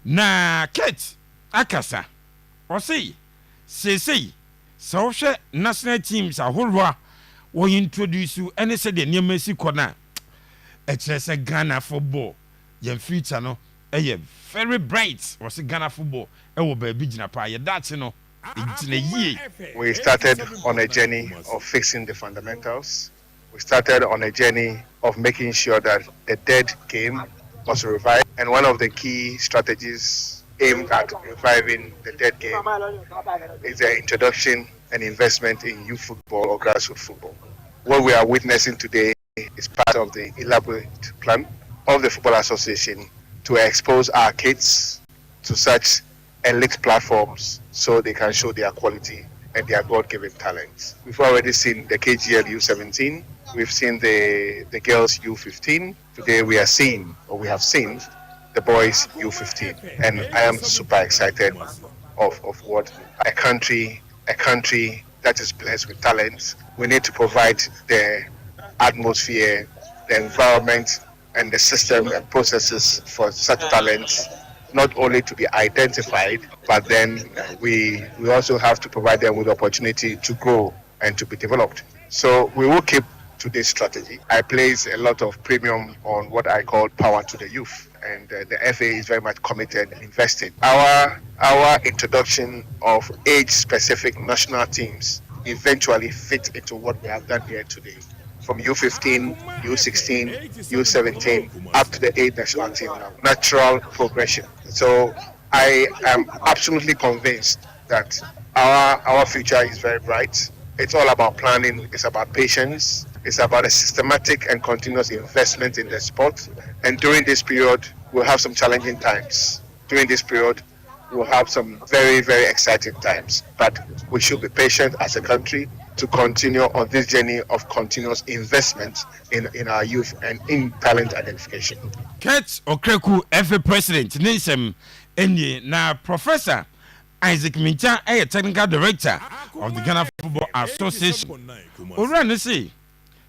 na Kate akasa ɔsei seesei sɛ wohwɛ national teams ahoroɔ a wɔintroduce ɛne sɛdeɛ nneɛma si kɔ no a ɛkyerɛ sɛ Ghana football yɛn future no ɛyɛ very bright wɔse Ghana football ɛwɔ baabi gyina paa yɛdaakye no ɛgyina yie. We started on a journey of fixing the fundamentals. We started on a journey of making sure that the dead game was revived, and one of the key strategies aimed at reviving the dead game is the introduction and investment in youth football or grassroots football. What we are witnessing today is part of the elaborate plan of the Football Association to expose our kids to such elite platforms so they can show their quality and their God-given talents. We've already seen the KGL U17, we've seen the girls U15. Today we have seen the boys U15, and I am super excited of what a country that is blessed with talent. We need to provide the atmosphere, the environment, and the system and processes for such talents not only to be identified, but then we also have to provide them with the opportunity to grow and to be developed. So we will keep to this strategy. I place a lot of premium on what I call power to the youth, and the FA is very much committed and invested. Our introduction of age-specific national teams eventually fit into what we have done here today. From U15, U16, U17, up to the 8 national team now. Natural progression. So I am absolutely convinced that our future is very bright. It's all about planning. It's about patience. It's about a systematic and continuous investment in the sport. And during this period, we'll have some challenging times. During this period, we'll have some very, very exciting times. But we should be patient as a country to continue on this journey of continuous investment in our youth and in talent identification. Kate Okraku, FA President, Nisem Enye, na Professor Isaac Mincha, a technical director of the Ghana Football Association. Orane say,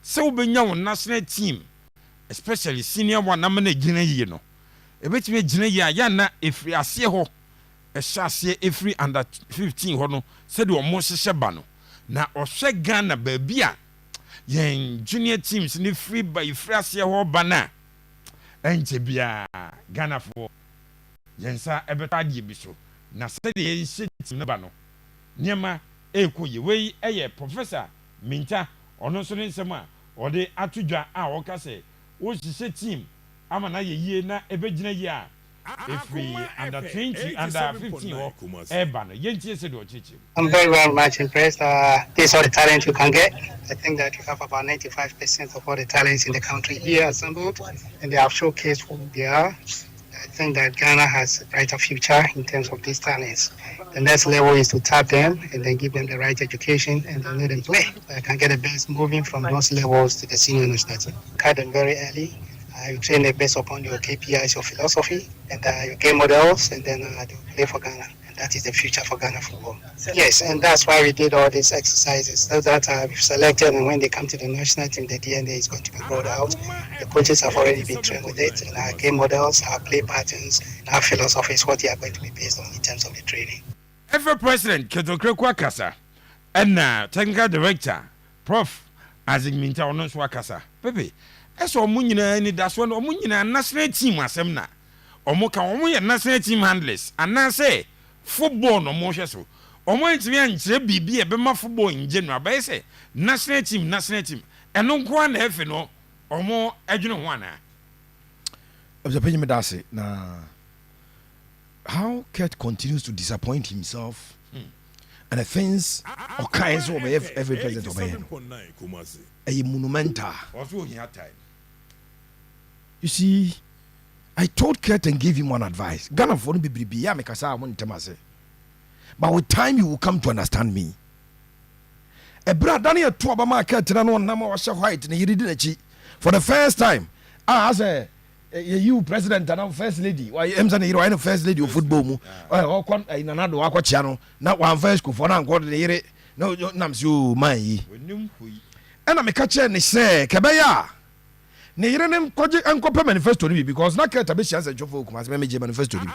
so be your national team, especially senior one, namene Gina Yeno. A bit me Gina Yana, if we are see ho, a chassis, if we under 15 hono, said we most Shabano. Na ɔhwɛ Ghana baabi a yɛn junior teams ne free by frase hɔ bana ɛnkyɛ bia Ghana for yɛn sa ɛbɛtɔ adeɛ bi so na sɛdeɛ yɛn team no ba no nneɛma ɛkɔ yɛ wei ɛyɛ Professor Minta ɔno nso ne nsɛm a ɔde ato dwa a ɔka sɛ wɔhyehyɛ team ama na yɛ yie na ɛbɛgyina yie a if we under 20, under 15 or Ebano, I'm very, very much impressed. This is all the talent you can get. I think that you have about 95% of all the talents in the country here assembled, and they have showcased who they are. I think that Ghana has a brighter future in terms of these talents. The next level is to tap them and then give them the right education and then let them play. I can get the best moving from those levels to the senior national team. Cut them very early. You train them based upon your KPIs, your philosophy, and your game models, and then they play for Ghana. And that is the future for Ghana football. Yes, and that's why we did all these exercises. So that we've selected, and when they come to the national team, the DNA is going to be rolled out. The coaches have already been trained with it, and our game models, our play patterns, our philosophy is what they are going to be based on in terms of the training. FA President Kate Okraku Akasa, and Technical Director Prof. Isaac Minta Ononso Akasa. Pepe. Eso omo nyina ni daso no omo nyina national team asem na omo ka omo ye national team handlers ana say football no mo hwe so omo ntimi ankyere bibi e be ma football nje no abai say national team eno nko na efe no omo adwene ho ana observe me that say na how Kurt continues to disappoint himself and the things or kinds of every president of a monumental. You see, I told Kurt and gave him one advice. Ghana for no be ya make us want to. But with time you will come to understand me. A brother Daniel to Obama Kurt no number was white and he did for the first time. As a you president and first lady. Why Emsan hero and first lady of football or in another aqua channel. Not one first go for the no nams you my. And I'm a catcher and say Kabaya. Ne yere nem koje enkope manifesto ni because na keta be chance jofo kuma se meje manifesto ni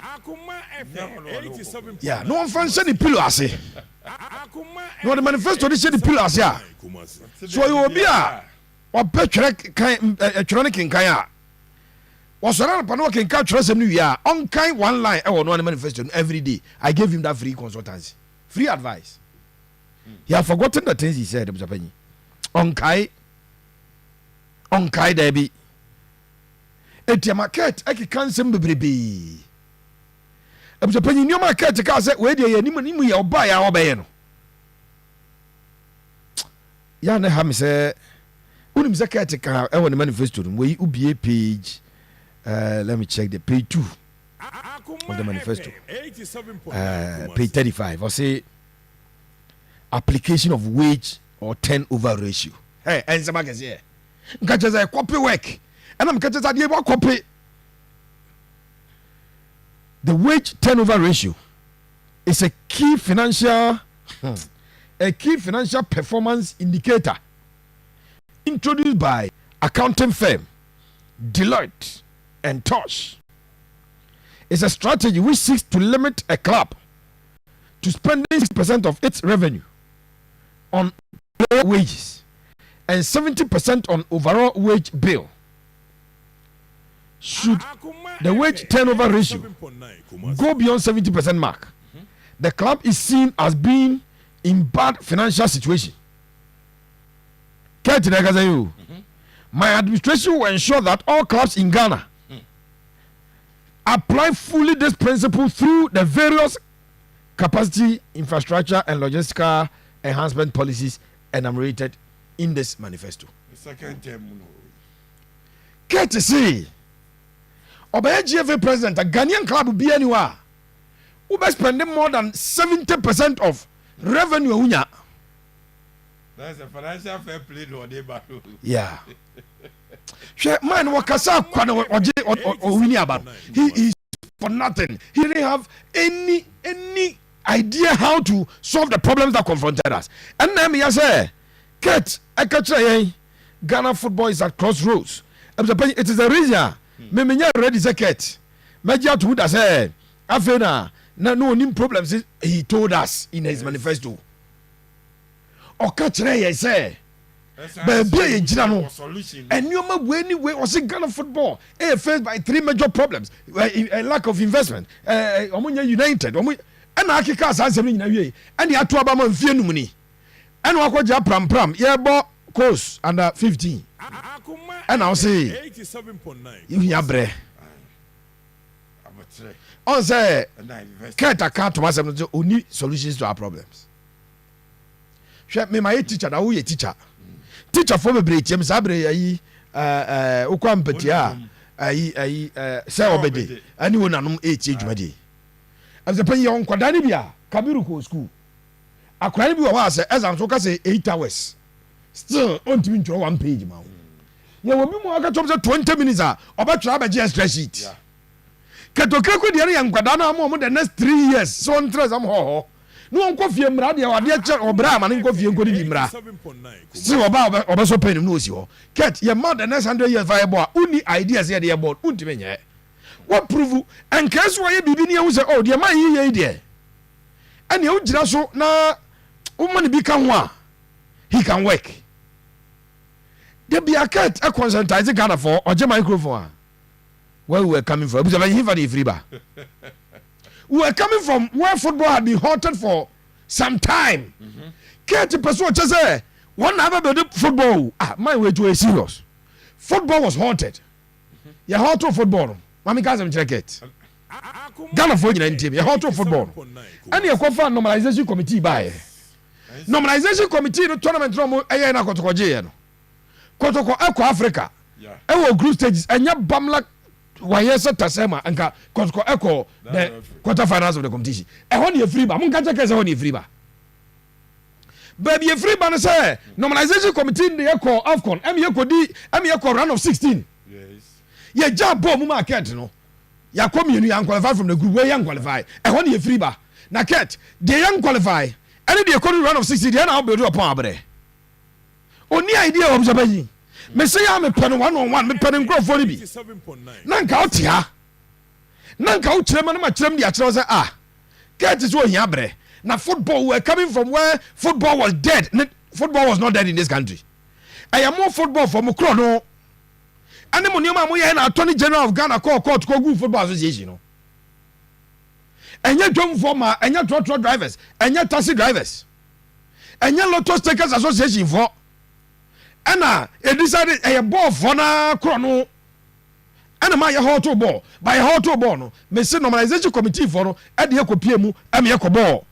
Yeah, no one fancy the pillow ase. No the manifesto dey say the pillow ase a. So you obi a ope twere kan twere ne kan a. Wasora na pano kan twere sem no wi a on kan one line e wo no manifesto every day. I gave him that free consultancy. Free advice. He have forgotten the things he said, Mr. Penny. On kai there be. Eti market eki kansem bebrebe. Mr. Penny new market ka say we dey nimu ya oba ya obeye no. Ya na ha me say unim say market ka e won manifesto we ubie page let me check the page 2 of the manifesto. Page 35 or say application of wage or turnover ratio. Hey, and some can say, catches a copy work, and I'm catches a copy. The wage turnover ratio is a key financial performance indicator introduced by accounting firm Deloitte and Touch. It's a strategy which seeks to limit a club to spending 6% of its revenue on player wages and 70% on overall wage bill. Should the wage turnover ratio go beyond 70% mark, the club is seen as being in bad financial situation. My administration will ensure that all clubs in Ghana apply fully this principle through the various capacity, infrastructure, and logistical enhancement policies enumerated in this manifesto. Second term. Get to see. Obey GFA president, a Ghanaian club will be anywhere. Who be spending more than 70% of revenue. That's a financial fair play, no they battle. Yeah. Man, wakasa or winning about. He is for nothing. He didn't have any idea how to solve the problems that confronted us. And then me say, Kate, I catch Ghana football is at crossroads. It is a reason. Me ready say Kate. Major to that say, Afena, no problems. He told us in his manifesto. Or catch say. Baby, and you anyway was in Ghana football faced by 3 major problems: a lack of investment, United, and Akika Sansemin, and the Atuaba Fienumuni, and Wakaja Pram, yeah, bo course under 15. And I'll say, you yabre. On say, can't account to myself, only solutions to our problems. Shep me my teacher, now we a teacher. Teacher for me break him sabre ayi ukwa mpatia ayi say obede ani wona nom echi adwumade as the penny on kwada ni bia Kabiru ko school akwara ni bi wa say exam so ka say 8 hours still on to ntro 1 page ma ye wo bi mo aka chop say 20 minutes a obetwa ba GS spreadsheet Okraku de yan kwada na mo the next 3 years so on tres am ho no on kofie mra de wade che obra ma ne kofie nkodi di mra si oba so pen no si ho ket ye more than next 100 years fireball uni ideas here dey board untime nye what prove and case why bibi ne hu say oh de man yi de and you gira so na woman bi kan ho a he can work de bia ket e concentrate Ghana for oje microphone where we were coming from because he for the free bar. We were coming from where football had been halted for some time. Can't you persuade us? One never built football. My way to a serious. Football was halted. You halted football. Mami can't check it. Ghana for you team. You halted football. And you confirm normalization committee by. Normalization committee the tournament room. Ayana Kotoko Kotoko Eco Africa. Ewo group stages. And ya bamla. Wayesa tasema anka kotoko echo the quarter finals of the competition e ho ne free ba mun ka check say ho ne free ba baby e free ba no say normalization committee dey call AFCON em ye ko round of 16 yes ye job bom market no ya come you yan qualify from the group where yan qualify e ho ne free ba na ket dey yan qualify any dey ko round of 16 dey na build upon abre oni idea of Japan. Me say I'm a pen 1-on-1, me pen growth for be. Nanka out here. nanka wo kyerɛ ma no ma kyerɛ m de akyerɛ sɛ get is what ohia brɛ na football were coming from where football was dead. Football was not dead in this country. I am more football for Mukro no. And the Munima Muya and Attorney General of Ghana call court to go football association. No. And your drum former and your trotro drivers and your taxi drivers and your Lotus Takers Association for Anna it decided a ball for na chrono. And my hot ball by a hot ball no. Messi normalization committee for no at the Ecopiemu and Yako ball.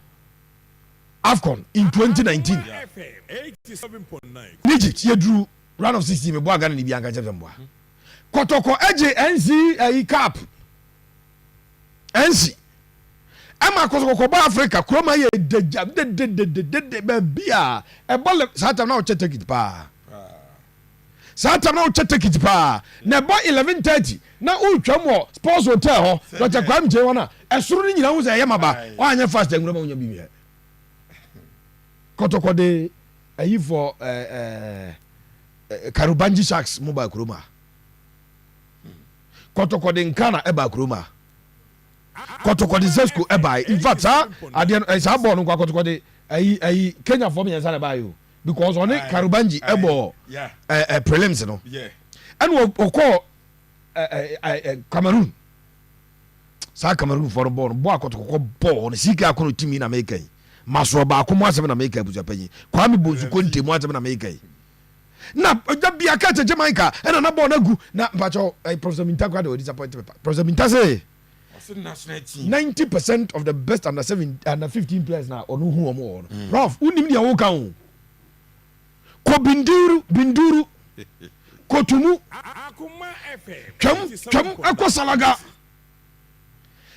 AFCON in 2019. Egypt, you drew round of 16. Me boy Ghana ni bianca jabzambwa. Kotoko eje NC cap. NC. Ama kotoko ba Africa. Kroma ye de bia. E ball sata na o check it pa. Sata na o check it pa. Na boy 11:30. Na u twamo sports hotel ho. Dr. Kwam je wona. Esuru ni nyina hu se ye maba. O anya fast ngura ma unya bibi. Kotoko de ayi for Karubanji Sharks mobile kroma. Kotoko de Nkana eba kroma. Kotoko de Zesco eba. In fact, sa ball no kotoko de ayi Kenya for me yansa eba yo because on Karubanji ebo prelims no. Yeah. And we call Cameroon. Sa Cameroon for ball no boy kotoko ball no sika akono timi na make maso ba ko mo asem na make abuja panyi kwame bonzu ko ntemu asem na make na bia ka che Jamaica na ball na gu na mpacho Professor Minta kwade o disappoint Professor Minta say 90% of the best under 7 under 15 players na onu hu omo no prof unim dia wo kan ko binduru ko tumu twam akosalaga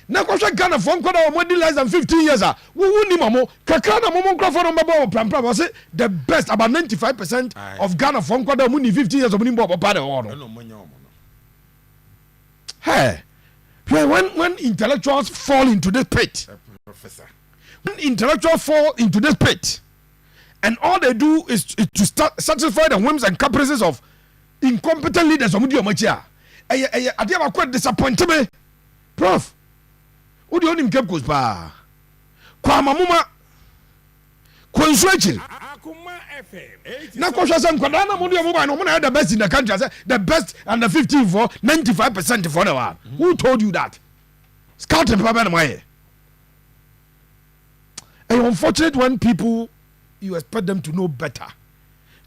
na kwhwe Ghana for nkoda o less than 15 years wo ni mamo kakra na momo nkrofo no mbabo pram was the best about 95% of Ghana for nkoda o ni 15 years o ni mbabo pa de ho no. Hey, when intellectuals fall into this pit, professor, when intellectuals fall into this pit and all they do is to satisfy the whims and caprices of incompetent leaders of Mudiomacha, I am quite disappointed me, prof. Who do you own Cape Coast pa? Kwama muma Konswechil. Na kwasha san kwadana mudu mobile no na the best in the country. I said the best under 15 for 95% for the one. Who told you that? Scout and papa na And unfortunate when people you expect them to know better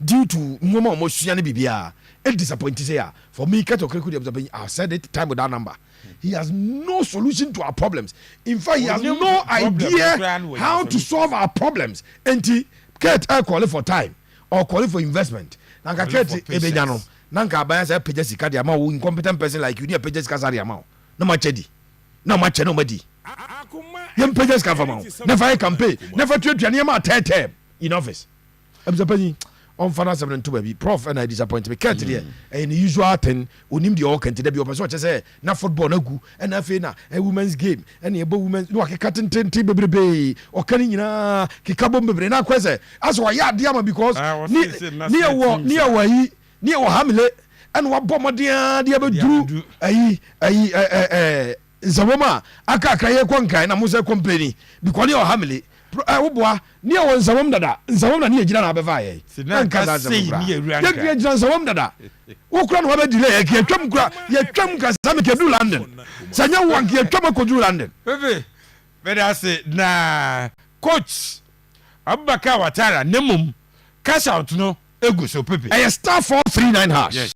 due to mama omosuane bibia. It disappointing say for me Okraku I said it time with that number. He has no solution to our problems. In fact, he has no idea how to solve our problems. And he can't call it for time or call it for investment. Nanka Kate Ebenyano. Nanka Bayasa Pages Kadiama, incompetent person like you near Pages Casariama. No machedi. No match nobody. Young Pages Cavamo. Never campaign. Never treat Janima term in office. I'm the on finance and to baby prof and I disappoint me can't there and the usual thing unim the all can to be open say na football na gu and na fe na a women's game and a women no ka cutting 10 bebre or can na ki kabo bebre na kwese as why ya dia because near hamile and wa bomb dia be duru ayi zawoma aka akaye kwankan na musa complain because near hamile woboa ni e won nsawom dada nsawom na ni ejira na abeva ye nka sei ni ewura nka ye ejira nsawom dada wo kura no abedile ye ke twam kura ye twam ka same ke du London sanya wo anke ye twam ko du London bebe beda se na coach Abubakar Watara nemum cash out no egu so pepe star 439 hash